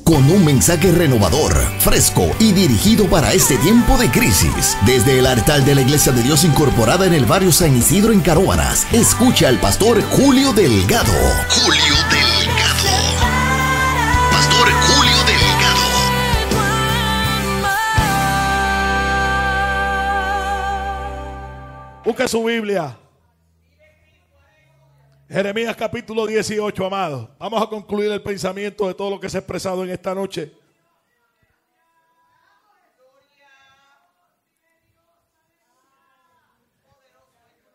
con un mensaje renovador, fresco y dirigido para este tiempo de crisis. Desde el altar de la Iglesia de Dios incorporada en el barrio San Isidro en Caróbanas, escucha al pastor Julio Delgado. Julio Delgado. Pastor Julio Delgado. Busca su Biblia. Jeremías capítulo 18, amados. Vamos a concluir el pensamiento de todo lo que se ha expresado en esta noche.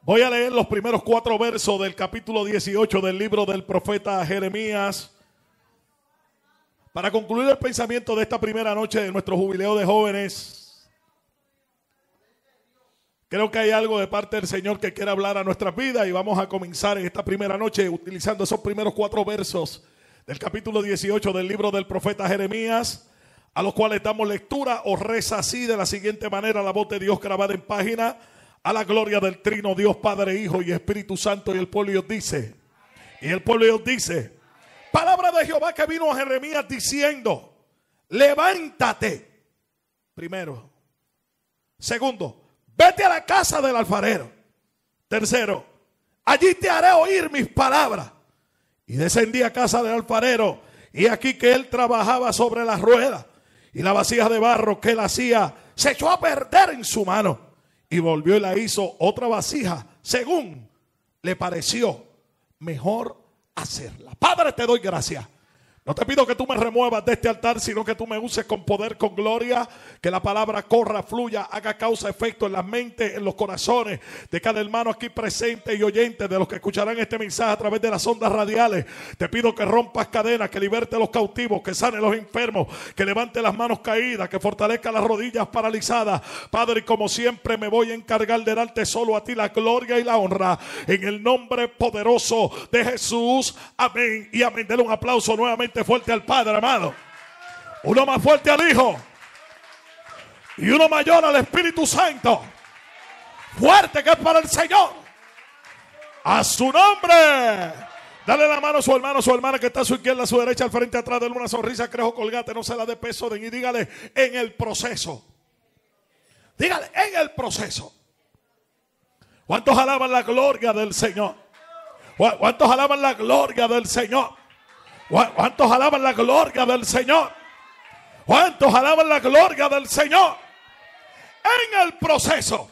Voy a leer los primeros 4 versos del capítulo 18 del libro del profeta Jeremías para concluir el pensamiento de esta primera noche de nuestro jubileo de jóvenes. Creo que hay algo de parte del Señor que quiere hablar a nuestras vidas y vamos a comenzar en esta primera noche utilizando esos primeros 4 versos del capítulo 18 del libro del profeta Jeremías, a los cuales damos lectura o reza así de la siguiente manera la voz de Dios grabada en página, a la gloria del Trino Dios Padre, Hijo y Espíritu Santo. Y el pueblo Dios dice, palabra de Jehová que vino a Jeremías diciendo, levántate. Primero. Segundo, vete a la casa del alfarero. Tercero, allí te haré oír mis palabras. Y descendí a casa del alfarero, y aquí que él trabajaba sobre las ruedas, y la vasija de barro que él hacía se echó a perder en su mano, y volvió y la hizo otra vasija según le pareció mejor hacerla. Padre, te doy gracias. No te pido que tú me remuevas de este altar, sino que tú me uses con poder, con gloria, que la palabra corra, fluya, haga causa, efecto en las mentes, en los corazones de cada hermano aquí presente y oyente, de los que escucharán este mensaje a través de las ondas radiales. Te pido que rompas cadenas, que liberte a los cautivos, que sane a los enfermos, que levante las manos caídas, que fortalezca las rodillas paralizadas. Padre, y como siempre me voy a encargar de darte solo a ti la gloria y la honra, en el nombre poderoso de Jesús. Amén y amén. Denle un aplauso nuevamente fuerte al Padre, amado. Uno más fuerte al Hijo y uno mayor al Espíritu Santo. Fuerte que es para el Señor. A su nombre. Dale la mano a su hermano, a su hermana que está a su izquierda, a su derecha, al frente, atrás. Dale una sonrisa, crejo, colgate, no se la dé peso. Y dígale, en el proceso. Dígale, en el proceso. ¿Cuántos alaban la gloria del Señor? ¿Cuántos alaban la gloria del Señor? ¿Cuántos alaban la gloria del Señor? ¿Cuántos alaban la gloria del Señor? En el proceso.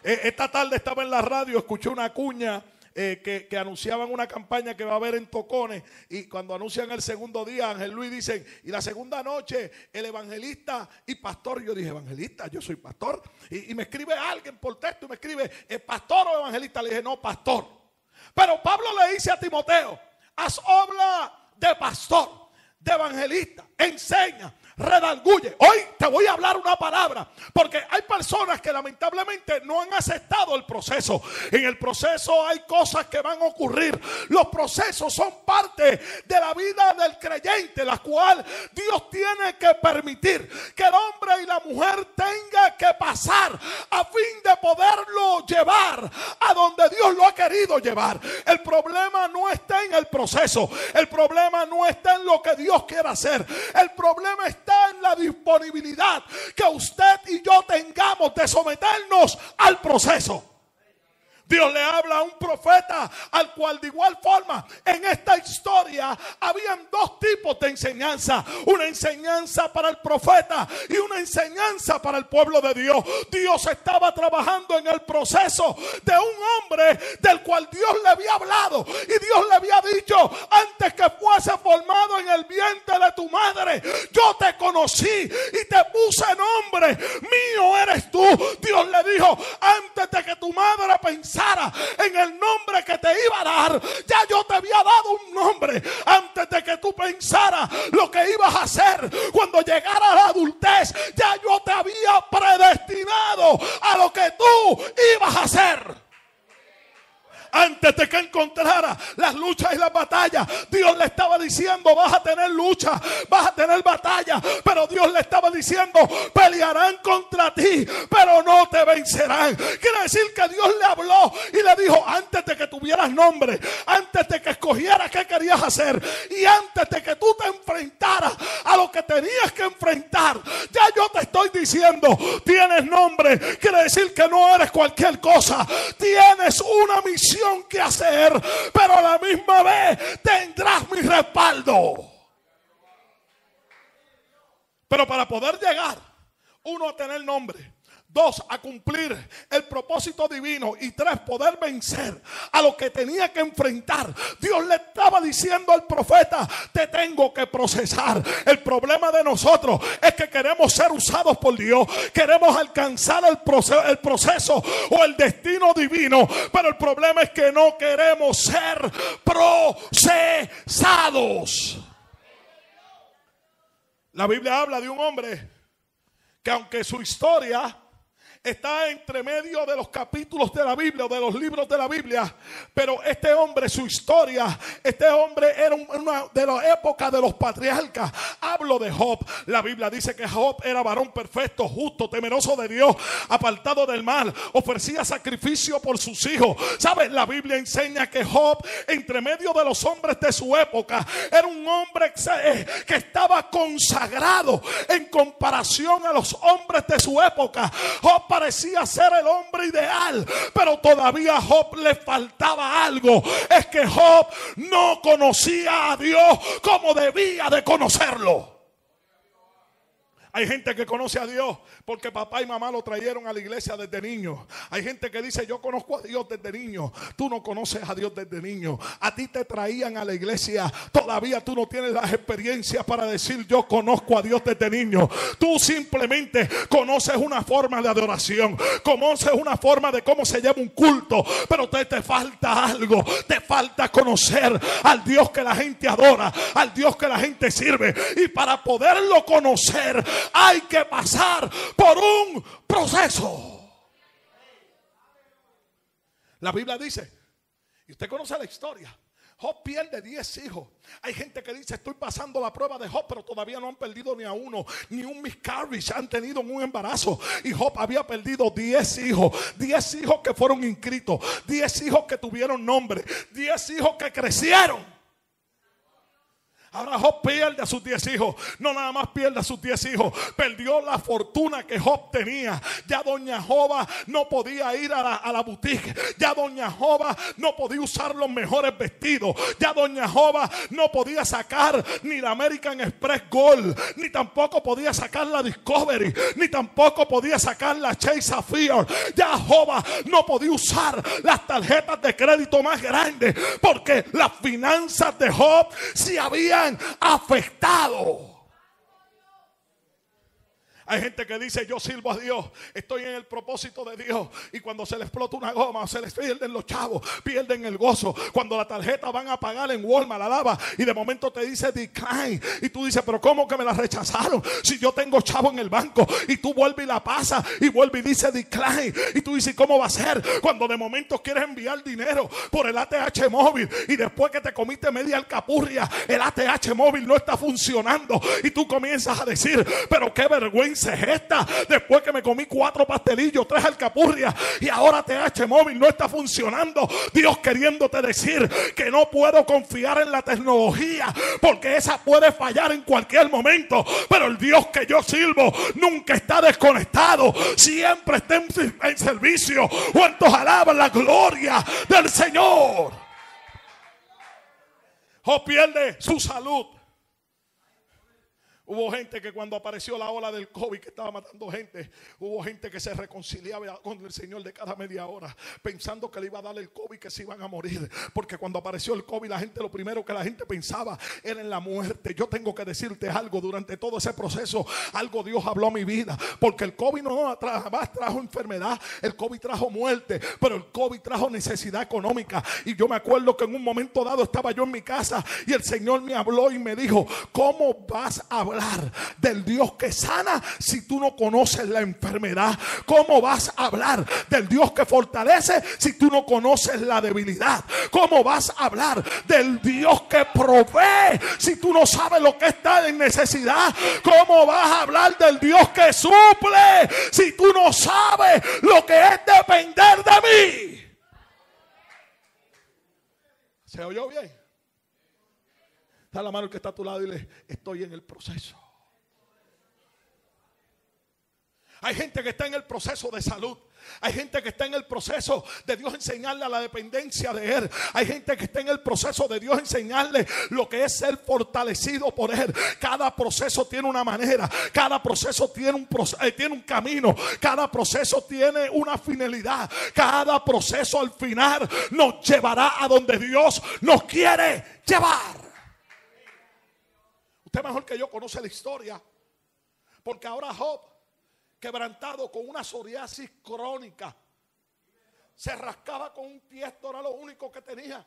Esta tarde estaba en la radio, escuché una cuña que anunciaban una campaña que va a haber en Tocones, y cuando anuncian el segundo día, Ángel Luis dicen, y la segunda noche el evangelista y pastor. Yo dije, evangelista, yo soy pastor, y me escribe alguien por texto y me escribe, pastor o evangelista. Le dije, no, pastor. Pero Pablo le dice a Timoteo, haz obra de pastor, de evangelista, enseña, redarguye. Hoy te voy a hablar una palabra, porque hay personas que lamentablemente no han aceptado el proceso. En el proceso hay cosas que van a ocurrir. Los procesos son parte de la vida del creyente, la cual Dios tiene que permitir que el hombre y la mujer tenga que pasar a fin de poderlo llevar a donde Dios lo ha querido llevar. El problema no está en el proceso, el problema no está en lo que Dios quiere hacer, el problema está en la disponibilidad que usted y yo tengamos de someternos al proceso. Dios le habla a un profeta al cual de igual forma en esta historia habían 2 tipos de enseñanza. Una enseñanza para el profeta y una enseñanza para el pueblo de Dios. Dios estaba trabajando en el proceso de un hombre del cual Dios le había hablado. Y Dios le había dicho, antes que fuese formado en el vientre de tu madre, yo te conocí y te puse nombre. Mío eres tú. Dios le dijo, antes de que tu madre pensara en el nombre que te iba a dar, ya yo te había dado un nombre. Antes de que tú pensaras lo que ibas a hacer cuando llegara la adultez, ya yo te había predestinado a lo que tú ibas a hacer. Antes de que encontrara las luchas y las batallas, Dios le estaba diciendo, vas a tener lucha, vas a tener batalla. Pero Dios le estaba diciendo, pelearán contra ti, pero no te vencerán. Quiere decir que Dios le habló y le dijo, antes de que tuvieras nombre, antes de que escogieras qué querías hacer, y antes de que tú te enfrentaras tenías que enfrentar, ya yo te estoy diciendo, tienes nombre, quiere decir que no eres cualquier cosa, tienes una misión que hacer, pero a la misma vez tendrás mi respaldo. Pero para poder llegar, uno, a tener nombre, dos, a cumplir el propósito divino, y tres, poder vencer a lo que tenía que enfrentar, Dios le estaba diciendo al profeta: te tengo que procesar. El problema de nosotros es que queremos ser usados por Dios, queremos alcanzar el proceso o el destino divino, pero el problema es que no queremos ser procesados. La Biblia habla de un hombre que, aunque su historia está entre medio de los capítulos de la Biblia o de los libros de la Biblia, pero este hombre, su historia, este hombre era una de la época de los patriarcas. Hablo de Job. La Biblia dice que Job era varón perfecto, justo, temeroso de Dios, apartado del mal, ofrecía sacrificio por sus hijos. ¿Sabes? La Biblia enseña que Job, entre medio de los hombres de su época, era un hombre que estaba consagrado en comparación a los hombres de su época. Job parecía ser el hombre ideal, pero todavía a Job le faltaba algo. Es que Job no conocía a Dios como debía de conocerlo. Hay gente que conoce a Dios porque papá y mamá lo trajeron a la iglesia desde niño. Hay gente que dice: yo conozco a Dios desde niño. Tú no conoces a Dios desde niño. A ti te traían a la iglesia. Todavía tú no tienes las experiencias para decir: yo conozco a Dios desde niño. Tú simplemente conoces una forma de adoración, conoces una forma de cómo se lleva un culto, pero te falta algo. Te falta conocer al Dios que la gente adora, al Dios que la gente sirve. Y para poderlo conocer, hay que pasar por un proceso. La Biblia dice, y usted conoce la historia, Job pierde 10 hijos. Hay gente que dice: estoy pasando la prueba de Job, pero todavía no han perdido ni a uno, ni un miscarriage han tenido un embarazo. Y Job había perdido 10 hijos, 10 hijos que fueron inscritos, 10 hijos que tuvieron nombre, 10 hijos que crecieron. Ahora Job pierde a sus 10 hijos. No nada más pierde a sus 10 hijos, perdió la fortuna que Job tenía. Ya doña Joba no podía ir a la boutique. Ya doña Joba no podía usar los mejores vestidos. Ya doña Joba no podía sacar ni la American Express Gold, ni tampoco podía sacar la Discovery, ni tampoco podía sacar la Chase Sapphire. Ya Joba no podía usar las tarjetas de crédito más grandes, porque las finanzas de Job se habían afectado. Hay gente que dice: yo sirvo a Dios, estoy en el propósito de Dios, y cuando se le explota una goma, se les pierden los chavos, pierden el gozo. Cuando la tarjeta van a pagar en Walmart, la lava, y de momento te dice decline, y tú dices: pero ¿cómo que me la rechazaron? Si yo tengo chavo en el banco. Y tú vuelves y la pasas, y vuelve y dice decline, y tú dices: ¿cómo va a ser? Cuando de momento quieres enviar dinero por el ATH móvil, y después que te comiste media alcapurria, el ATH móvil no está funcionando, y tú comienzas a decir: pero qué vergüenza es esta, después que me comí 4 pastelillos, 3 alcapurrias, y ahora TH móvil no está funcionando. Dios queriéndote decir que no puedo confiar en la tecnología, porque esa puede fallar en cualquier momento, pero el Dios que yo sirvo nunca está desconectado, siempre está en servicio. ¿Cuántos alaban la gloria del Señor? Job pierde su salud. Hubo gente que cuando apareció la ola del COVID que estaba matando gente, hubo gente que se reconciliaba con el Señor de cada media hora, pensando que le iba a dar el COVID, que se iban a morir. Porque cuando apareció el COVID, la gente, lo primero que la gente pensaba era en la muerte. Yo tengo que decirte algo: durante todo ese proceso, algo Dios habló a mi vida. Porque el COVID no jamás trajo enfermedad, el COVID trajo muerte, pero el COVID trajo necesidad económica. Y yo me acuerdo que en un momento dado estaba yo en mi casa y el Señor me habló y me dijo: ¿cómo vas a hablar del Dios que sana si tú no conoces la enfermedad? ¿Cómo vas a hablar del Dios que fortalece si tú no conoces la debilidad? ¿Cómo vas a hablar del Dios que provee si tú no sabes lo que está en necesidad? ¿Cómo vas a hablar del Dios que suple si tú no sabes lo que es depender de mí? ¿Se oyó bien? Dale la mano al que está a tu lado y dile: estoy en el proceso. Hay gente que está en el proceso de salud. Hay gente que está en el proceso de Dios enseñarle a la dependencia de Él. Hay gente que está en el proceso de Dios enseñarle lo que es ser fortalecido por Él. Cada proceso tiene una manera. Cada proceso tiene un camino. Cada proceso tiene una finalidad. Cada proceso al final nos llevará a donde Dios nos quiere llevar. Usted mejor que yo conoce la historia. Porque ahora Job, quebrantado con una psoriasis crónica, se rascaba con un tiesto, era lo único que tenía.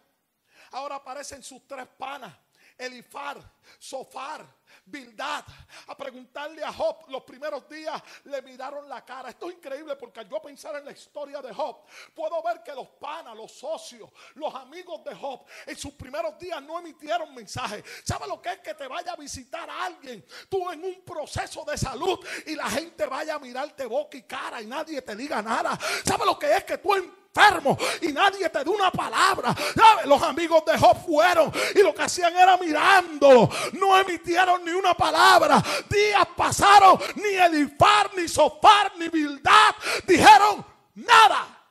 Ahora aparecen sus tres panas, Elifar, Sofar, Bildad, a preguntarle a Job. Los primeros días le miraron la cara. Esto es increíble porque al yo pensar en la historia de Job, puedo ver que los panas, los socios, los amigos de Job en sus primeros días no emitieron mensajes. ¿Sabe lo que es que te vaya a visitar a alguien, tú en un proceso de salud, y la gente vaya a mirarte boca y cara y nadie te diga nada? ¿Sabe lo que es que tú enfermo y nadie te dé una palabra? ¿Sabe? Los amigos de Job fueron y lo que hacían era mirándolo, no emitieron ni una palabra. Días pasaron, ni Elifar, ni Sofar, ni Bildad dijeron nada.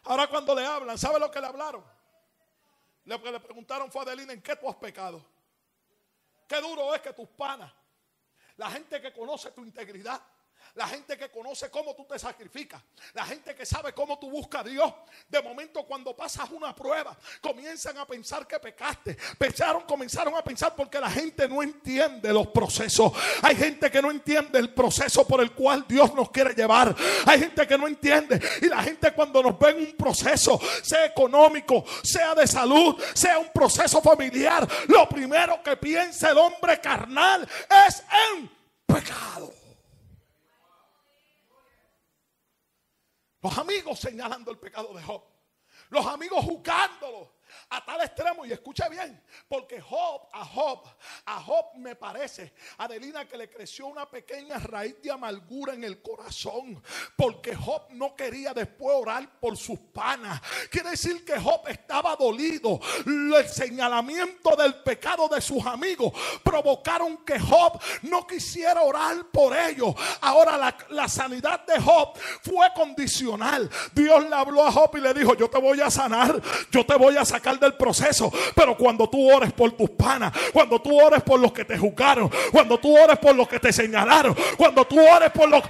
Ahora cuando le hablan, ¿sabe lo que le hablaron? Lo que le preguntaron fue: Adelina, ¿en qué tú has pecado? Qué duro es que tus panas, la gente que conoce tu integridad, la gente que conoce cómo tú te sacrificas, la gente que sabe cómo tú buscas a Dios, de momento cuando pasas una prueba comienzan a pensar que pecaste. Comenzaron a pensar porque la gente no entiende los procesos. Hay gente que no entiende el proceso por el cual Dios nos quiere llevar. Hay gente que no entiende, y la gente cuando nos ve en un proceso, sea económico, sea de salud, sea un proceso familiar, lo primero que piensa el hombre carnal es en pecado. Los amigos señalando el pecado de Job. Los amigos juzgándolo a tal extremo. Y escuche bien, porque a Job me parece, Adelina, que le creció una pequeña raíz de amargura en el corazón. Porque Job no quería después orar por sus panas. Quiere decir que Job estaba dolido. El señalamiento del pecado de sus amigos provocaron que Job no quisiera orar por ellos. Ahora la sanidad de Job fue condicional. Dios le habló a Job y le dijo: yo te voy a sanar, yo te voy a sacar del proceso, pero cuando tú ores por tus panas, cuando tú ores por los que te juzgaron, cuando tú ores por los que te señalaron, cuando tú ores por los...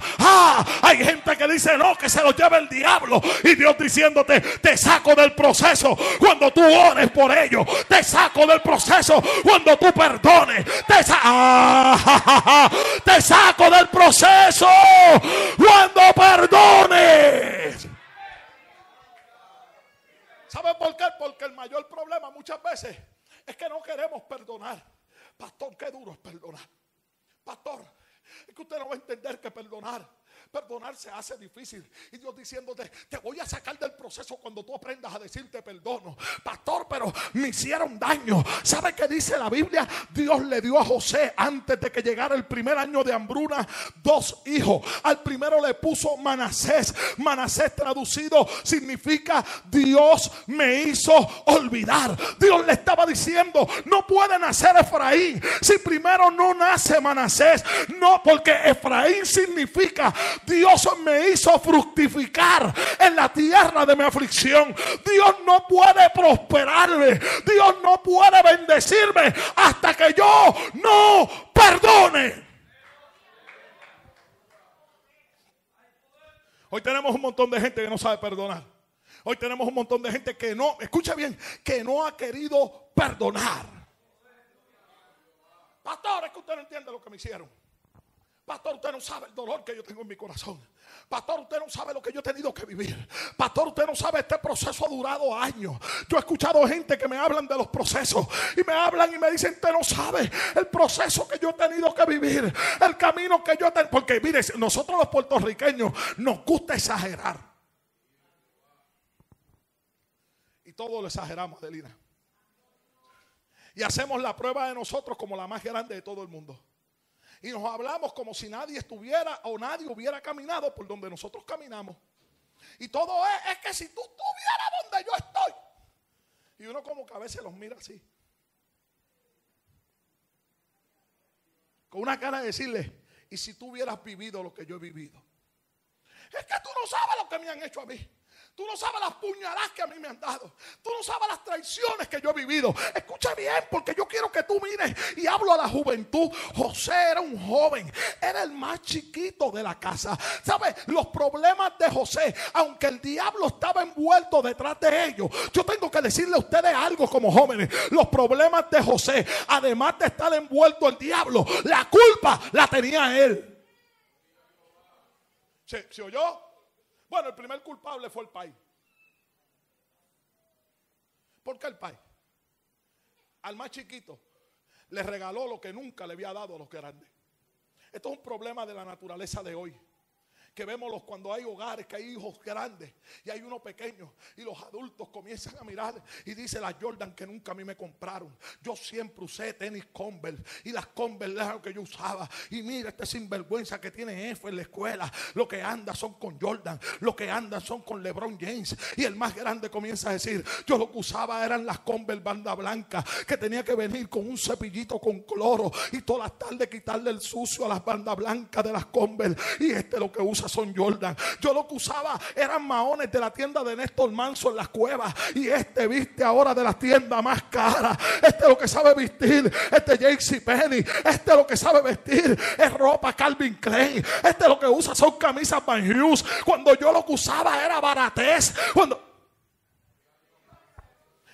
hay gente que dice no, que se lo lleve el diablo, y Dios diciéndote: te saco del proceso cuando tú ores por ellos, te saco del proceso cuando tú perdones, te saco del proceso cuando perdones. ¿Sabe por qué? Porque el mayor problema muchas veces es que no queremos perdonar. Pastor, qué duro es perdonar. Pastor, es que usted no va a entender que perdonar se hace difícil. Y Dios diciéndote: te voy a sacar del proceso cuando tú aprendas a decirte perdono. Pastor, pero me hicieron daño. ¿Sabe qué dice la Biblia? Dios le dio a José, antes de que llegara el primer año de hambruna, 2 hijos. Al primero le puso Manasés. Manasés traducido significa Dios me hizo olvidar. Dios le estaba diciendo: no puede nacer Efraín si primero no nace Manasés. No, porque Efraín significa Dios me hizo fructificar en la tierra de mi aflicción. Dios no puede prosperarme, Dios no puede bendecirme hasta que yo no perdone. Hoy tenemos un montón de gente que no sabe perdonar. Hoy tenemos un montón de gente que no, escucha bien, que no ha querido perdonar. Pastor, es que usted no entiende lo que me hicieron. Pastor, usted no sabe el dolor que yo tengo en mi corazón. Pastor, usted no sabe lo que yo he tenido que vivir. Pastor, usted no sabe, este proceso ha durado años. Yo he escuchado gente que me hablan de los procesos y me hablan y me dicen: usted no sabe el proceso que yo he tenido que vivir, el camino que yo he tenido. Porque mire, nosotros los puertorriqueños nos gusta exagerar. Y todo lo exageramos, Adelina. Y hacemos la prueba de nosotros como la más grande de todo el mundo. Y nos hablamos como si nadie estuviera o nadie hubiera caminado por donde nosotros caminamos. Y todo es que si tú estuvieras donde yo estoy. Y uno como que a veces los mira así, con una cara de decirle: ¿y si tú hubieras vivido lo que yo he vivido? Es que tú no sabes lo que me han hecho a mí. Tú no sabes las puñaladas que a mí me han dado. Tú no sabes las traiciones que yo he vivido. Escucha bien, porque yo quiero que tú mires y hablo a la juventud. José era un joven, era el más chiquito de la casa. ¿Sabes? Los problemas de José, aunque el diablo estaba envuelto detrás de ellos, yo tengo que decirle a ustedes algo como jóvenes. Los problemas de José, además de estar envuelto el diablo, la culpa la tenía él. ¿Se oyó? Bueno, el primer culpable fue el país. ¿Por qué el país? Al más chiquito le regaló lo que nunca le había dado a los grandes. Esto es un problema de la naturaleza de hoy. Que vemos cuando hay hogares, que hay hijos grandes y hay uno pequeño, y los adultos comienzan a mirar y dice: las Jordan que nunca a mí me compraron, yo siempre usé tenis Converse, y las Converse eran lo que yo usaba, y mira este sinvergüenza que tiene F en la escuela, lo que anda son con Jordan, lo que andan son con LeBron James. Y el más grande comienza a decir: yo lo que usaba eran las Converse banda blanca, que tenía que venir con un cepillito con cloro y todas las tardes quitarle el sucio a las bandas blancas de las Converse, y lo que usa son Jordan. Yo lo que usaba eran maones de la tienda de Néstor Manso en las cuevas, y viste ahora de la tienda más cara. Lo que sabe vestir, JCPenney, lo que sabe vestir es ropa Calvin Klein, lo que usa son camisas Van Heusen, cuando yo lo que usaba era baratez.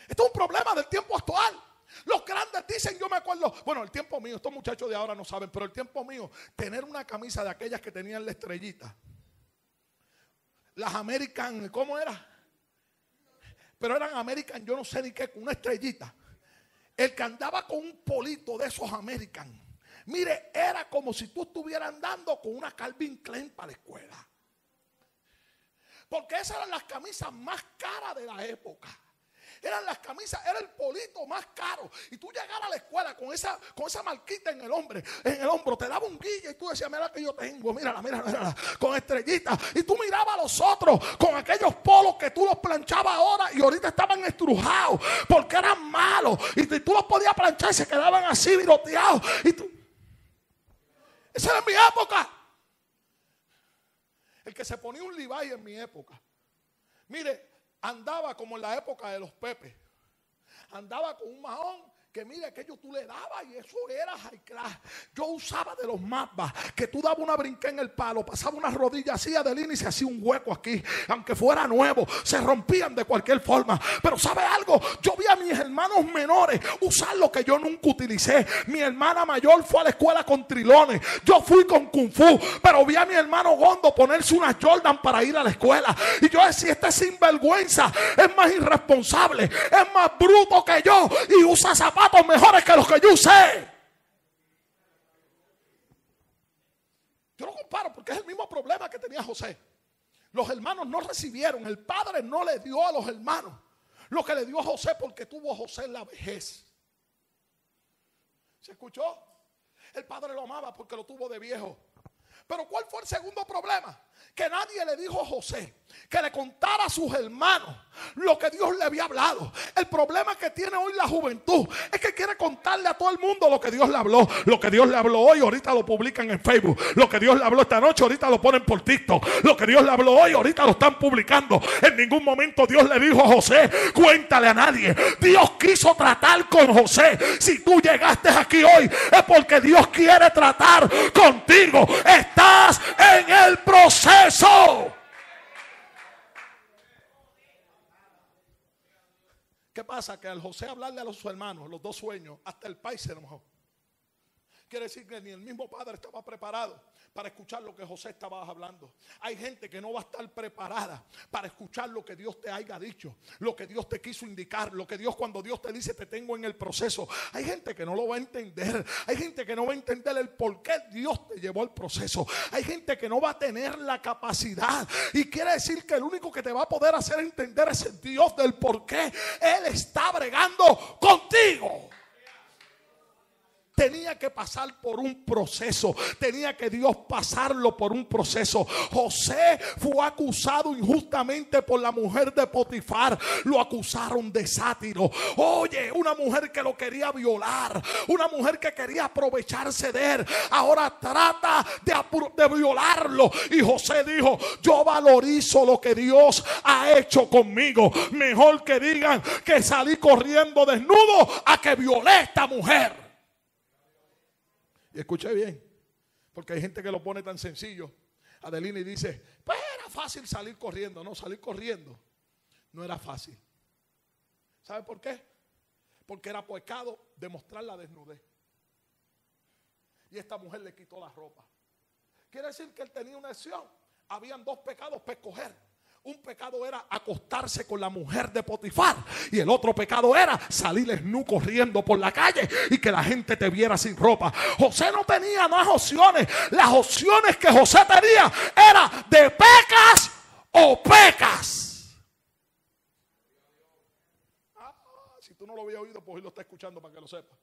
Esto es un problema del tiempo actual. Los grandes dicen, yo me acuerdo, bueno, el tiempo mío, estos muchachos de ahora no saben, pero el tiempo mío, tener una camisa de aquellas que tenían la estrellita, las American, ¿cómo era? Pero eran American, yo no sé ni qué, con una estrellita. El que andaba con un polito de esos American, mire, era como si tú estuvieras andando con una Calvin Klein para la escuela. Porque esas eran las camisas más caras de la época. Eran las camisas, era el polito más caro. Y tú llegabas a la escuela con esa marquita en el hombro, te daba un guille y tú decías: mira que yo tengo, mírala, con estrellitas. Y tú mirabas a los otros con aquellos polos que tú los planchabas ahora y ahorita estaban estrujados porque eran malos. Y tú los podías planchar y se quedaban así viroteados. Esa era mi época. El que se ponía un Levi en mi época, mire, andaba como en la época de los Pepes. Andaba con un mahón que mire, aquello tú le dabas y eso era high class. Yo usaba de los Mazda, que tú dabas una brinca en el palo, pasaba una rodilla así Adelina y se hacía un hueco aquí. Aunque fuera nuevo, se rompían de cualquier forma. Pero ¿sabe algo? Yo vi a mis hermanos menores usar lo que yo nunca utilicé. Mi hermana mayor fue a la escuela con trilones. Yo fui con Kung Fu. Pero vi a mi hermano Gondo ponerse una Jordan para ir a la escuela. Y yo decía: este sinvergüenza es más irresponsable, es más bruto que yo y usa zapatos mejores que los que yo usé. Yo lo comparo porque es el mismo problema que tenía José. Los hermanos no recibieron, el padre no le dio a los hermanos lo que le dio a José, porque tuvo a José en la vejez. ¿Se escuchó? El padre lo amaba porque lo tuvo de viejo. Pero ¿cuál fue el segundo problema? Que nadie le dijo a José que le contara a sus hermanos lo que Dios le había hablado. El problema que tiene hoy la juventud es que quiere contarle a todo el mundo lo que Dios le habló. Lo que Dios le habló hoy, ahorita lo publican en Facebook. Lo que Dios le habló esta noche, ahorita lo ponen por TikTok. Lo que Dios le habló hoy, ahorita lo están publicando. En ningún momento Dios le dijo a José: cuéntale a nadie. Dios quiso tratar con José. Si tú llegaste aquí hoy, es porque Dios quiere tratar contigo. Estás en el proceso. ¿Qué pasa? Que al José hablarle a sus hermanos los dos sueños, hasta el país se enojó. Quiere decir que ni el mismo padre estaba preparado para escuchar lo que José estaba hablando. Hay gente que no va a estar preparada para escuchar lo que Dios te haya dicho, lo que Dios te quiso indicar, lo que Dios, cuando Dios te dice: te tengo en el proceso. Hay gente que no lo va a entender. Hay gente que no va a entender el por qué Dios te llevó al proceso. Hay gente que no va a tener la capacidad. Y quiere decir que el único que te va a poder hacer entender es el Dios del por qué Él está bregando contigo. tenía que pasar por un proceso. Tenía que Dios pasarlo por un proceso. José fue acusado injustamente por la mujer de Potifar. Lo acusaron de sátiro. Oye, una mujer que lo quería violar, una mujer que quería aprovecharse de él, ahora trata de violarlo. Y José dijo: yo valorizo lo que Dios ha hecho conmigo. Mejor que digan que salí corriendo desnudo a que violé a esta mujer. Y escuché bien, porque hay gente que lo pone tan sencillo, Adelina, y dice: pues era fácil salir corriendo. No, salir corriendo no era fácil. ¿Sabe por qué? Porque era pecado demostrar la desnudez. Y esta mujer le quitó la ropa. Quiere decir que él tenía una acción. Habían dos pecados para escoger. Un pecado era acostarse con la mujer de Potifar, y el otro pecado era salir desnudo corriendo por la calle y que la gente te viera sin ropa. José no tenía más opciones. Las opciones que José tenía era de pecas o pecas. Si tú no lo habías oído, pues hoy lo está escuchando para que lo sepas.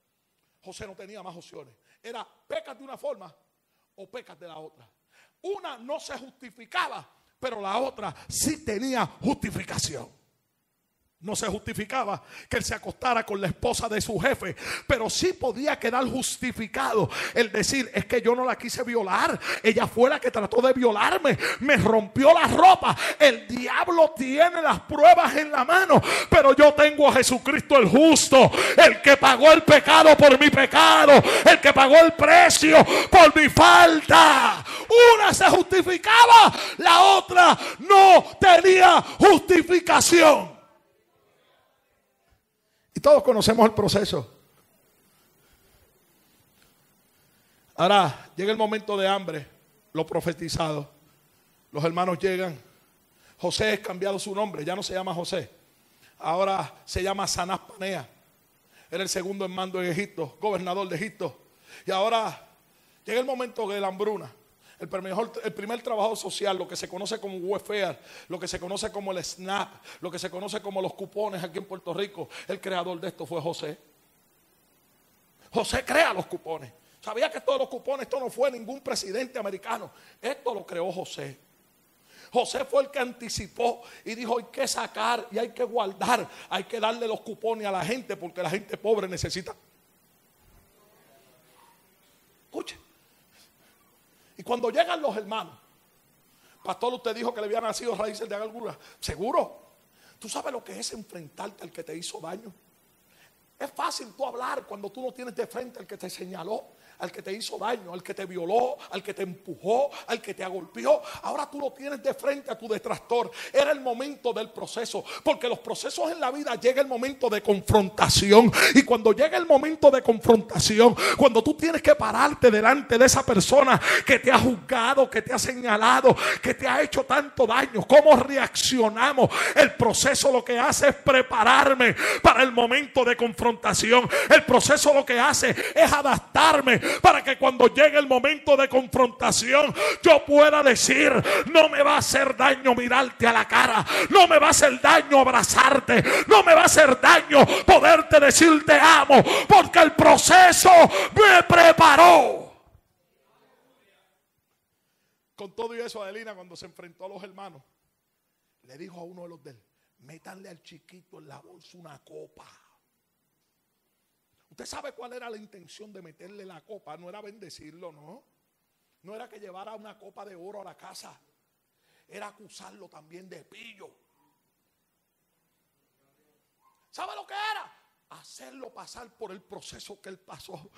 José no tenía más opciones. Era pecas de una forma o pecas de la otra. Una no se justificaba, pero la otra sí tenía justificación. No se justificaba que él se acostara con la esposa de su jefe, pero sí podía quedar justificado el decir: es que yo no la quise violar, ella fue la que trató de violarme, me rompió la ropa. El diablo tiene las pruebas en la mano, pero yo tengo a Jesucristo el justo, el que pagó el pecado por mi pecado, el que pagó el precio por mi falta. Una se justificaba, la otra no tenía justificación. Y todos conocemos el proceso. Ahora llega el momento de hambre, lo profetizado. Los hermanos llegan. José es cambiado su nombre, ya no se llama José. Ahora se llama Sanás Panea. Era el segundo en mando en Egipto, gobernador de Egipto. Y ahora llega el momento de la hambruna. El primer trabajo social, lo que se conoce como welfare, lo que se conoce como el SNAP, lo que se conoce como los cupones aquí en Puerto Rico, el creador de esto fue José. José crea los cupones. Sabía que todos los cupones, esto no fue ningún presidente americano, esto lo creó José. José fue el que anticipó y dijo: hay que sacar y hay que guardar, hay que darle los cupones a la gente, porque la gente pobre necesita. Escuche. Y cuando llegan los hermanos, pastor, usted dijo que le habían nacido raíces de amargura. ¿Seguro? ¿Tú sabes lo que es enfrentarte al que te hizo daño? Es fácil tú hablar cuando tú no tienes de frente al que te señaló, al que te hizo daño, al que te violó, al que te empujó, al que te agolpeó. Ahora tú lo tienes de frente a tu detractor. Era el momento del proceso, porque los procesos en la vida llega el momento de confrontación. Y cuando llega el momento de confrontación, cuando tú tienes que pararte delante de esa persona que te ha juzgado, que te ha señalado, que te ha hecho tanto daño, ¿cómo reaccionamos? El proceso lo que hace es prepararme para el momento de confrontación. El proceso lo que hace es adaptarme para que cuando llegue el momento de confrontación yo pueda decir: no me va a hacer daño mirarte a la cara, no me va a hacer daño abrazarte, no me va a hacer daño poderte decir te amo, porque el proceso me preparó. Con todo y eso, Adelina, cuando se enfrentó a los hermanos, le dijo a uno de los de él: métanle al chiquito en la bolsa una copa. ¿Usted sabe cuál era la intención de meterle la copa? No era bendecirlo, no. No era que llevara una copa de oro a la casa. Era acusarlo también de pillo. ¿Sabe lo que era? Hacerlo pasar por el proceso que él pasó.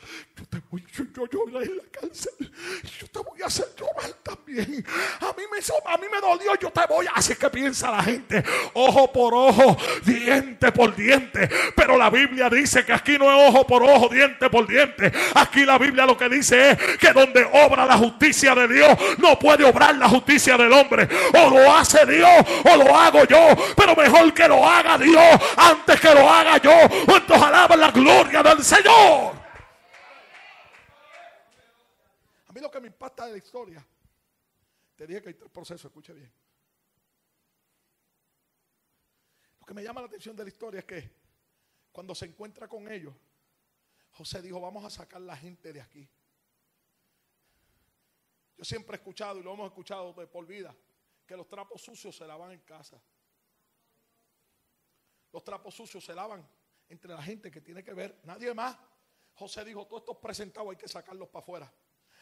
Yo lloré en la cárcel. Yo te voy a hacer llorar también. A mí me dolió. Yo te voy a... Así que piensa la gente: ojo por ojo, diente por diente. Pero la Biblia dice que aquí no es ojo por ojo, diente por diente. Aquí la Biblia lo que dice es que donde obra la justicia de Dios, no puede obrar la justicia del hombre. O lo hace Dios o lo hago yo. Pero mejor que lo haga Dios antes que lo haga yo. ¿Cuántos alaban la gloria del Señor? A mí lo que me impacta de la historia, te dije que hay tres procesos, escuche bien. Lo que me llama la atención de la historia es que cuando se encuentra con ellos, José dijo, vamos a sacar la gente de aquí. Yo siempre he escuchado, y lo hemos escuchado de por vida, que los trapos sucios se lavan en casa. Los trapos sucios se lavan entre la gente que tiene que ver, nadie más. José dijo, todos estos presentados hay que sacarlos para afuera.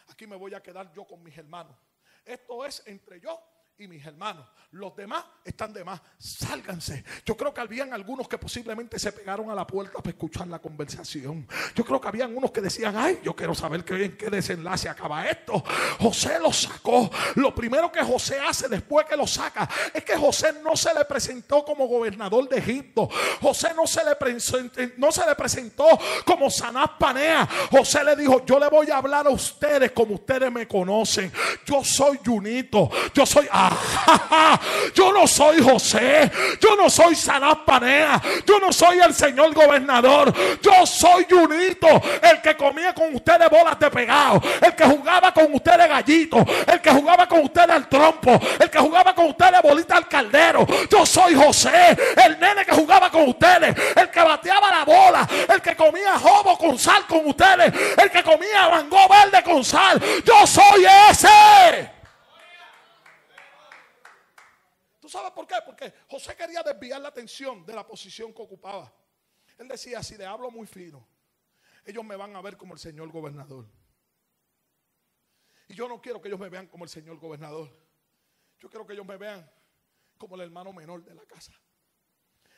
Aquí me voy a quedar yo con mis hermanos. Esto es entre yo y mis hermanos. Los demás están de más. Sálganse. Yo creo que habían algunos que posiblemente se pegaron a la puerta para escuchar la conversación. Yo creo que habían unos que decían, ay, yo quiero saber en qué desenlace acaba esto. José los sacó. Lo primero que José hace después que los saca es que José no se le presentó como gobernador de Egipto. José no se le presentó como Sanás Panea. José le dijo, yo le voy a hablar a ustedes como ustedes me conocen. Yo soy Junito. Yo soy yo no soy José, yo no soy Sanás Panea, yo no soy el señor gobernador, yo soy Junito, el que comía con ustedes bolas de pegado, el que jugaba con ustedes gallito, el que jugaba con ustedes al trompo, el que jugaba con ustedes bolita al caldero. Yo soy José, el nene que jugaba con ustedes, el que bateaba la bola, el que comía jobo con sal con ustedes, el que comía mango verde con sal. Yo soy ese. ¿Tú sabes por qué? Porque José quería desviar la atención de la posición que ocupaba. Él decía, si le hablo muy fino, ellos me van a ver como el señor gobernador. Y yo no quiero que ellos me vean como el señor gobernador. Yo quiero que ellos me vean como el hermano menor de la casa.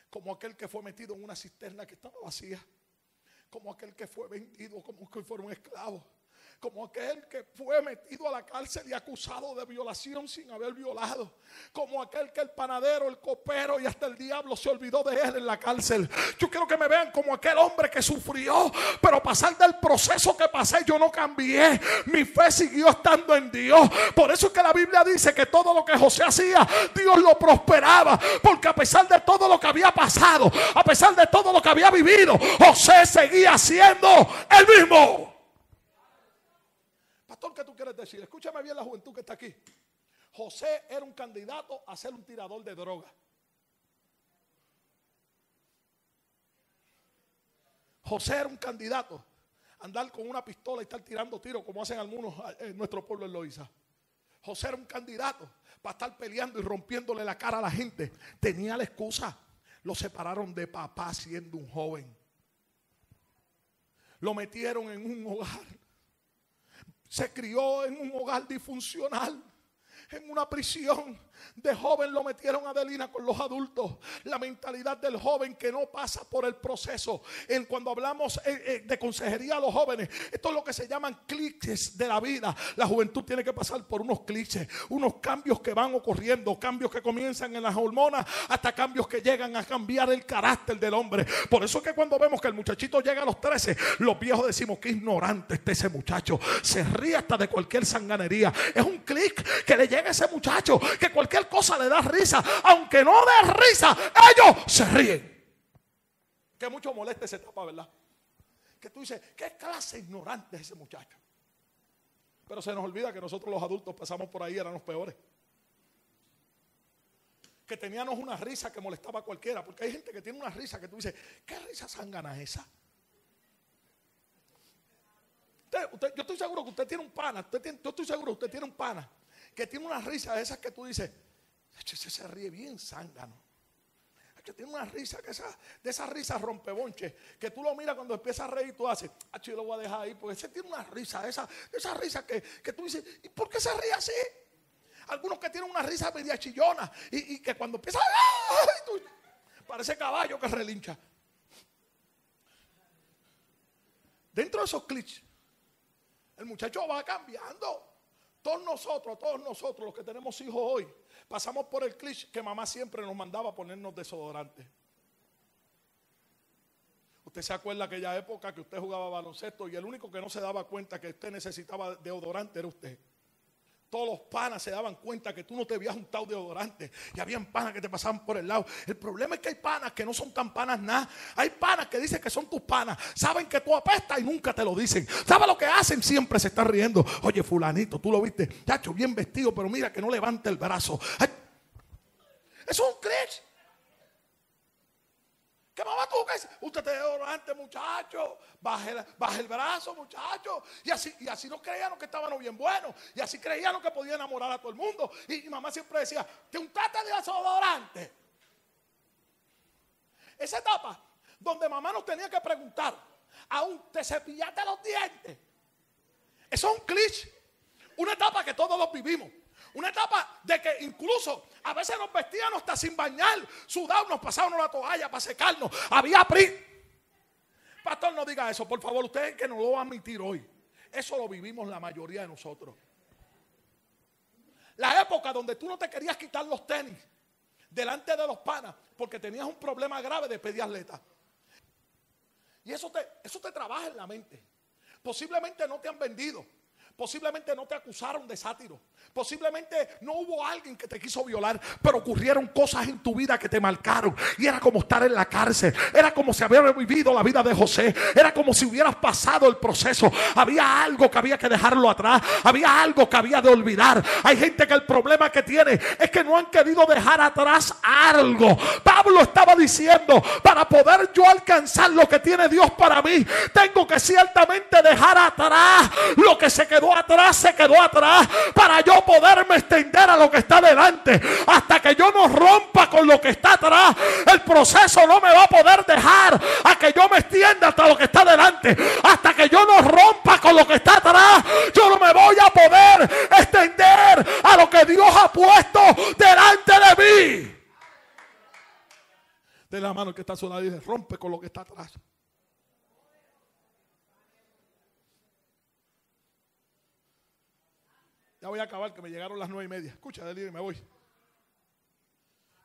Como aquel que fue metido en una cisterna que estaba vacía. Como aquel que fue vendido, como que fuera un esclavo. Como aquel que fue metido a la cárcel y acusado de violación sin haber violado. Como aquel que el panadero, el copero y hasta el diablo se olvidó de él en la cárcel. Yo quiero que me vean como aquel hombre que sufrió, pero a pasar del proceso que pasé yo no cambié. Mi fe siguió estando en Dios. Por eso es que la Biblia dice que todo lo que José hacía, Dios lo prosperaba. Porque a pesar de todo lo que había pasado, a pesar de todo lo que había vivido, José seguía siendo el mismo. Pastor, ¿qué tú quieres decir? Escúchame bien la juventud que está aquí. José era un candidato a ser un tirador de droga. José era un candidato a andar con una pistola y estar tirando tiros como hacen algunos en nuestro pueblo en Loíza. José era un candidato para estar peleando y rompiéndole la cara a la gente. Tenía la excusa. Lo separaron de papá siendo un joven. Lo metieron en un hogar. Se crió en un hogar disfuncional, en una prisión. De joven lo metieron a Adelina con los adultos. La mentalidad del joven que no pasa por el proceso. Cuando hablamos de consejería a los jóvenes, esto es lo que se llaman clichés de la vida. La juventud tiene que pasar por unos clichés, unos cambios que van ocurriendo, cambios que comienzan en las hormonas hasta cambios que llegan a cambiar el carácter del hombre. Por eso es que cuando vemos que el muchachito llega a los 13, los viejos decimos que ignorante está ese muchacho. Se ríe hasta de cualquier sanganería. Es un clic que le llega a ese muchacho, que cualquier cosa le da risa, aunque no dé risa, ellos se ríen. Que mucho molesta esa etapa, ¿verdad? Que tú dices, ¿qué clase ignorante es ese muchacho? Pero se nos olvida que nosotros los adultos pasamos por ahí, eran los peores. Que teníamos una risa que molestaba a cualquiera, porque hay gente que tiene una risa que tú dices, ¿qué risa zángana es esa? Yo estoy seguro que usted tiene un pana, yo estoy seguro que usted tiene un pana que tiene una risa de esas que tú dices, ese se ríe bien zángano. Que tiene una risa, de esas risas rompebonches, que tú lo miras cuando empieza a reír y tú haces, yo lo voy a dejar ahí, porque ese tiene una risa, esa risa que tú dices, ¿y por qué se ríe así? Algunos que tienen una risa media chillona y que cuando empieza, ¡ay! Parece caballo que relincha. Dentro de esos clichés, el muchacho va cambiando. Todos nosotros los que tenemos hijos hoy, pasamos por el cliché que mamá siempre nos mandaba a ponernos desodorante. Usted se acuerda aquella época que usted jugaba baloncesto y el único que no se daba cuenta que usted necesitaba deodorante era usted. Todos los panas se daban cuenta que tú no te habías juntado deodorante y habían panas que te pasaban por el lado. El problema es que hay panas que no son tan panas nada. Hay panas que dicen que son tus panas. Saben que tú apestas y nunca te lo dicen. ¿Sabes lo que hacen? Siempre se están riendo. Oye, fulanito, tú lo viste, chacho, bien vestido, pero mira que no levanta el brazo. Ay, eso es un cliché. ¿Qué mamá tuvo que decir? Usted te dio delante, muchacho. Baje el brazo, muchacho. Y así no creían que estaban bien buenos. Y así creían que podían enamorar a todo el mundo. Y mamá siempre decía, te untaste de desodorante. Esa etapa donde mamá nos tenía que preguntar, aún te cepillaste los dientes. Eso es un cliché. Una etapa que todos los vivimos. Una etapa de que incluso a veces nos vestíamos hasta sin bañar, sudados, nos pasábamos la toalla para secarnos. Había Pastor, no diga eso, por favor, usted que no lo va a admitir hoy. Eso lo vivimos la mayoría de nosotros. La época donde tú no te querías quitar los tenis delante de los panas porque tenías un problema grave de pie de atleta. Y eso te trabaja en la mente. Posiblemente no te han vendido. Posiblemente no te acusaron de sátiro. Posiblemente no hubo alguien que te quiso violar, pero ocurrieron cosas en tu vida que te marcaron. Y era como estar en la cárcel. Era como si hubiera vivido la vida de José. Era como si hubieras pasado el proceso. Había algo que había que dejarlo atrás. Había algo que había de olvidar. Hay gente que el problema que tiene es que no han querido dejar atrás algo. Pablo estaba diciendo, para poder yo alcanzar lo que tiene Dios para mí, tengo que ciertamente dejar atrás lo que se quedó atrás, para yo poderme extender a lo que está delante. Hasta que yo no rompa con lo que está atrás, el proceso no me va a poder dejar a que yo me extienda hasta lo que está delante. Hasta que yo no rompa con lo que está atrás, yo no me voy a poder extender a lo que Dios ha puesto delante de mí. De la mano que está a su lado y dice, rompe con lo que está atrás. Ya voy a acabar, que me llegaron las 9:30. Escucha, Delio, y me voy.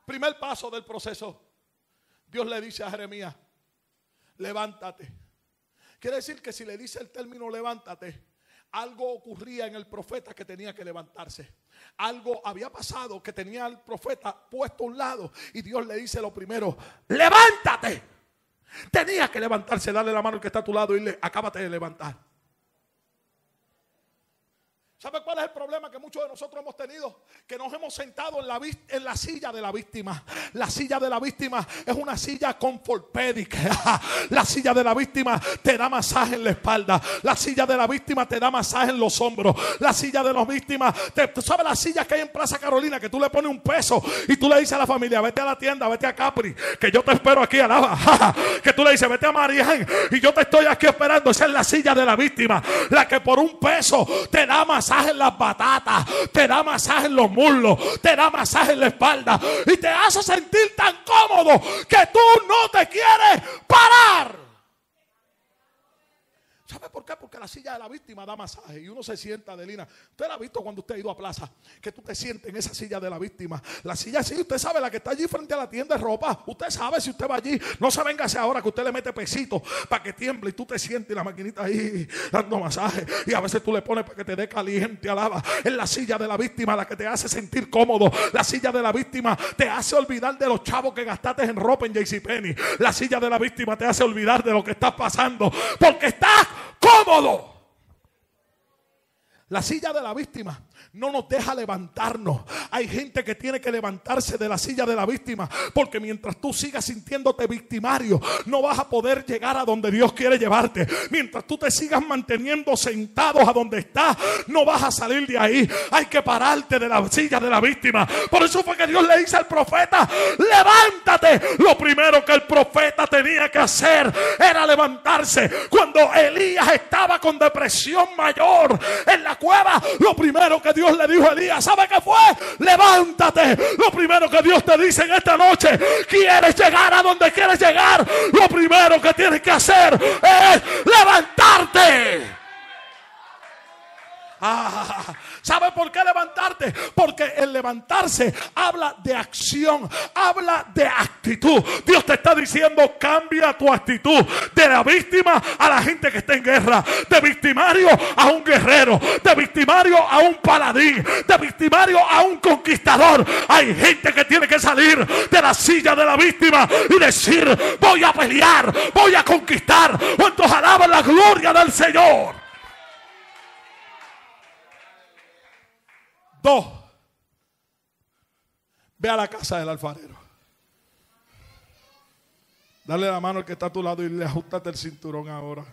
Primer paso del proceso. Dios le dice a Jeremías, levántate. Quiere decir que si le dice el término levántate, algo ocurría en el profeta que tenía que levantarse. Algo había pasado que tenía al profeta puesto a un lado. Y Dios le dice lo primero, levántate. Tenía que levantarse, darle la mano al que está a tu lado y dile, acábate de levantar. ¿Sabe cuál es el problema que muchos de nosotros hemos tenido? Que nos hemos sentado en la silla de la víctima. La silla de la víctima es una silla conforpédica. La silla de la víctima te da masaje en la espalda. La silla de la víctima te da masaje en los hombros. La silla de la víctima, ¿tú sabes las sillas que hay en Plaza Carolina? Que tú le pones un peso y tú le dices a la familia, vete a la tienda, vete a Capri, que yo te espero aquí, alaba. Que tú le dices, vete a Marián y yo te estoy aquí esperando. Esa es la silla de la víctima. La que por un peso te da masaje en las batatas, te da masaje en los muslos, te da masaje en la espalda y te hace sentir tan cómodo que tú no te quieres parar. ¿Sabe por qué? Porque la silla de la víctima da masaje y uno se sienta, Adelina. Usted la ha visto cuando usted ha ido a plaza, que tú te sientes en esa silla de la víctima. La silla así, usted sabe, la que está allí frente a la tienda de ropa. Usted sabe, si usted va allí, no se venga hacia ahora que usted le mete pesitos para que tiemble y tú te sientes y la maquinita ahí dando masaje. Y a veces tú le pones para que te dé caliente, alaba. Es la silla de la víctima la que te hace sentir cómodo. La silla de la víctima te hace olvidar de los chavos que gastaste en ropa en JCPenney. La silla de la víctima te hace olvidar de lo que estás pasando, porque estás cómodo. La silla de la víctima no nos deja levantarnos. Hay gente que tiene que levantarse de la silla de la víctima, porque mientras tú sigas sintiéndote victimario, no vas a poder llegar a donde Dios quiere llevarte. Mientras tú te sigas manteniendo sentados a donde estás, no vas a salir de ahí. Hay que pararte de la silla de la víctima. Por eso fue que Dios le dice al profeta, levántate. Lo primero que el profeta tenía que hacer era levantarse. Cuando Elías estaba con depresión mayor en la cueva, lo primero que Dios le dijo a Elías, ¿sabe qué fue? Levántate. Lo primero que Dios te dice en esta noche, ¿quieres llegar a donde quieres llegar? Lo primero que tienes que hacer es levantarte. ¿Sabe por qué levantarte? Porque el levantarse habla de acción, habla de actitud. Dios te está diciendo, cambia tu actitud de la víctima a la gente que está en guerra, de victimario a un guerrero, de victimario a un paladín, de victimario a un conquistador. Hay gente que tiene que salir de la silla de la víctima y decir, voy a pelear, voy a conquistar. ¿Cuántos alaban la gloria del Señor? 2. Ve a la casa del alfarero. Dale la mano al que está a tu lado y le ajustate el cinturón ahora.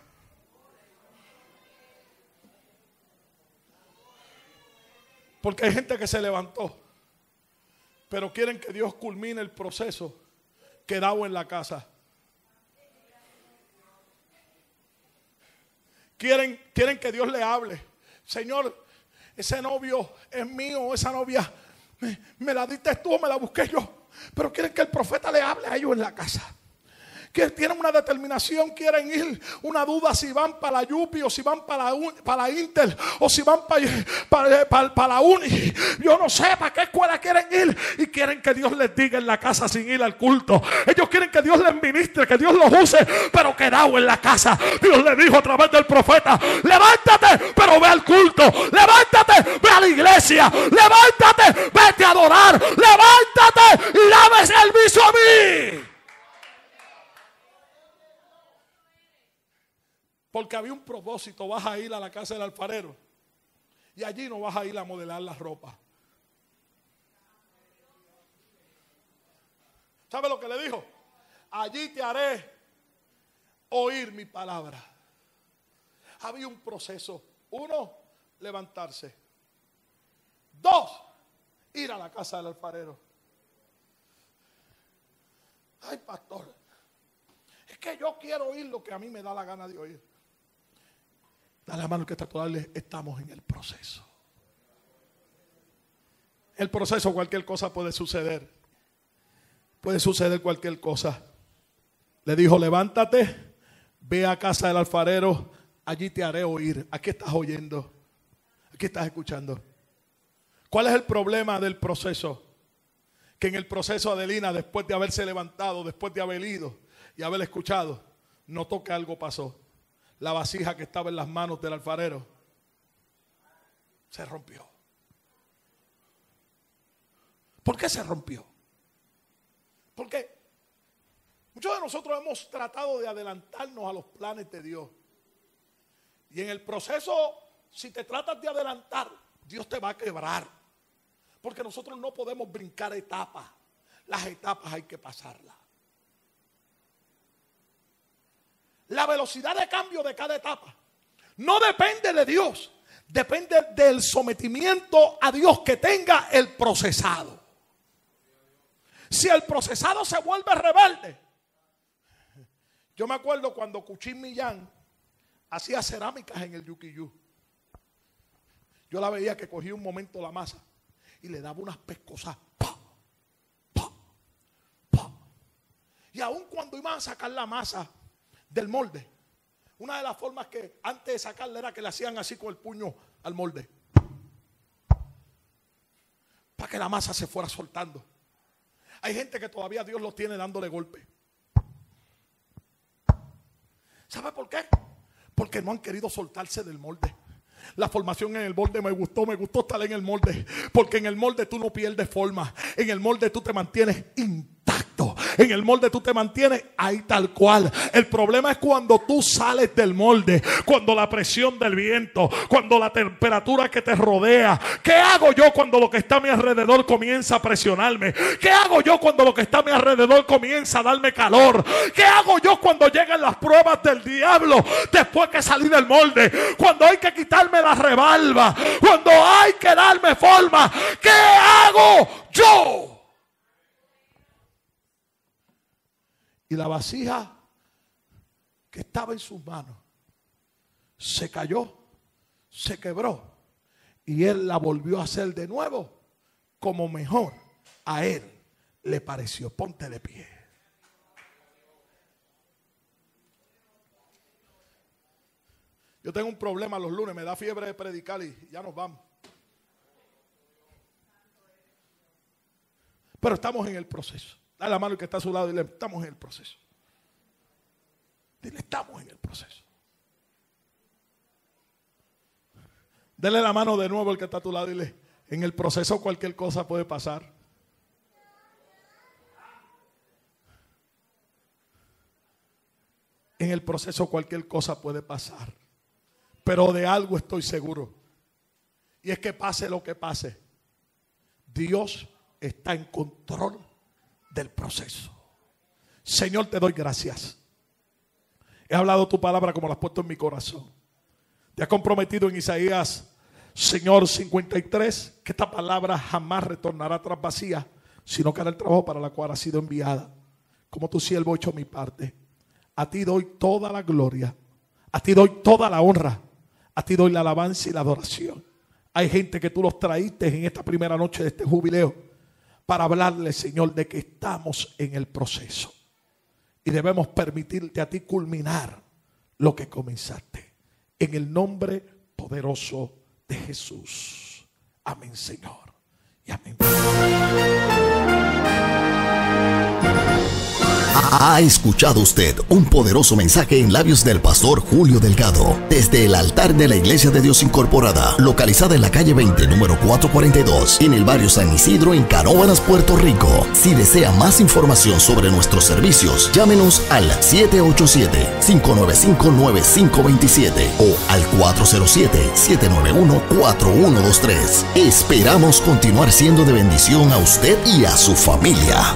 Porque hay gente que se levantó, pero quieren que Dios culmine el proceso quedado en la casa. Quieren que Dios le hable. Señor, ese novio es mío, esa novia me la diste tú o me la busqué yo. Pero quieren que el profeta le hable a ellos en la casa. Que tienen una determinación, quieren ir, una duda si van para la Yupi o si van para la Intel o si van para la Uni. Yo no sé para qué escuela quieren ir y quieren que Dios les diga en la casa sin ir al culto. Ellos quieren que Dios les ministre, que Dios los use, pero quedado en la casa. Dios le dijo a través del profeta: levántate, pero ve al culto. Levántate, ve a la iglesia. Levántate, vete a adorar. Levántate y dame servicio a mí. Porque había un propósito. Vas a ir a la casa del alfarero y allí no vas a ir a modelar la ropa. ¿Sabe lo que le dijo? Allí te haré oír mi palabra. Había un proceso. 1, levantarse. 2, ir a la casa del alfarero. Ay, pastor, es que yo quiero oír lo que a mí me da la gana de oír. Dale la mano que está a tu lado. Estamos en el proceso. El proceso, cualquier cosa puede suceder. Puede suceder cualquier cosa. Le dijo: levántate, ve a casa del alfarero, allí te haré oír. Aquí estás oyendo, aquí estás escuchando. ¿Cuál es el problema del proceso? Que en el proceso, Adelina, después de haberse levantado, después de haber ido y haber escuchado, notó que algo pasó. La vasija que estaba en las manos del alfarero se rompió. ¿Por qué se rompió? Porque muchos de nosotros hemos tratado de adelantarnos a los planes de Dios. Y en el proceso, si te tratas de adelantar, Dios te va a quebrar. Porque nosotros no podemos brincar etapas. Las etapas hay que pasarlas. La velocidad de cambio de cada etapa no depende de Dios, depende del sometimiento a Dios que tenga el procesado. Si el procesado se vuelve rebelde. Yo me acuerdo cuando Cuchín Millán hacía cerámicas en el Yuquiyú. Yo la veía que cogía un momento la masa y le daba unas pescosas. ¡Pa! ¡Pa! ¡Pa! Y aun cuando iban a sacar la masa del molde, una de las formas que antes de sacarla era que le hacían así con el puño al molde para que la masa se fuera soltando. Hay gente que todavía Dios los tiene dándole golpe. ¿Sabe por qué? Porque no han querido soltarse del molde. La formación en el molde me gustó estar en el molde, porque en el molde tú no pierdes forma, en el molde tú te mantienes intacto, en el molde tú te mantienes ahí tal cual. El problema es cuando tú sales del molde, cuando la presión del viento, cuando la temperatura que te rodea. ¿Qué hago yo cuando lo que está a mi alrededor comienza a presionarme? ¿Qué hago yo cuando lo que está a mi alrededor comienza a darme calor? ¿Qué hago yo cuando llegan las pruebas del diablo después que salí del molde? Cuando hay que quitarme la rebalva, cuando hay que darme forma, ¿qué hago yo? Y la vasija que estaba en sus manos se cayó, se quebró, y él la volvió a hacer de nuevo como mejor a él le pareció. Ponte de pie. Yo tengo un problema los lunes, me da fiebre de predicar y ya nos vamos. Pero estamos en el proceso. Dale la mano al que está a su lado y dile: estamos en el proceso. Dile: estamos en el proceso. Dale la mano de nuevo al que está a tu lado y dile: en el proceso cualquier cosa puede pasar. En el proceso cualquier cosa puede pasar. Pero de algo estoy seguro. Y es que pase lo que pase, Dios está en control del proceso. Señor, te doy gracias. He hablado tu palabra como la has puesto en mi corazón. Te has comprometido en Isaías, Señor, 53, que esta palabra jamás retornará atrás vacía, sino que hará el trabajo para la cual ha sido enviada. Como tu siervo he hecho mi parte. A ti doy toda la gloria, a ti doy toda la honra, a ti doy la alabanza y la adoración. Hay gente que tú los traíste en esta primera noche de este jubileo para hablarle, Señor, de que estamos en el proceso y debemos permitirte a ti culminar lo que comenzaste. En el nombre poderoso de Jesús. Amén, Señor. Y amén. Ha escuchado usted un poderoso mensaje en labios del pastor Julio Delgado, desde el altar de la Iglesia de Dios Incorporada, localizada en la calle 20, número 442, en el barrio San Isidro, en Canóvanas, Puerto Rico. Si desea más información sobre nuestros servicios, llámenos al 787-595-9527 o al 407-791-4123. Esperamos continuar siendo de bendición a usted y a su familia.